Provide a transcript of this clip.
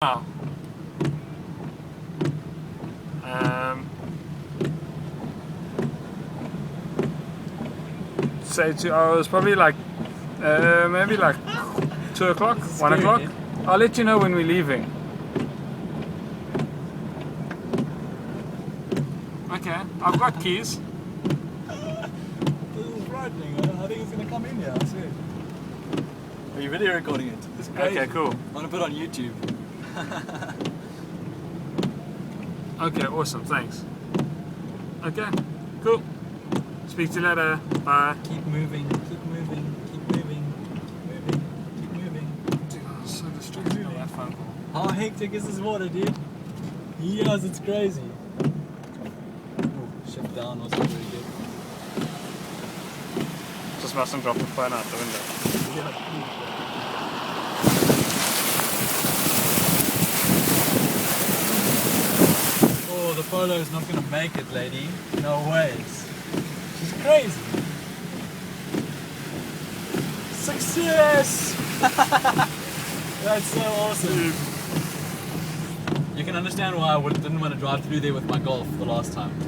Wow. Say 2 hours, probably like maybe like 2 o'clock, 1 o'clock. I'll let you know when we're leaving. Okay, I've got keys. This is frightening. I think it's going to come in here, I swear. Are you video recording it? It's crazy. Okay, cool. I'm going to put it on YouTube. Okay, awesome, thanks. Okay, cool. Speak to you later. Bye. Keep moving, keep moving, keep moving, keep moving, keep moving. Dude, I was so distracted on that phone call. How hectic is this water, dude? Yes, it's crazy. Ooh, shut down wasn't very good. Just mustn't drop the phone out the window. Oh, the photo is not going to make it, lady. No ways. She's crazy. Success! That's so awesome. You can understand why I didn't want to drive through there with my Golf the last time.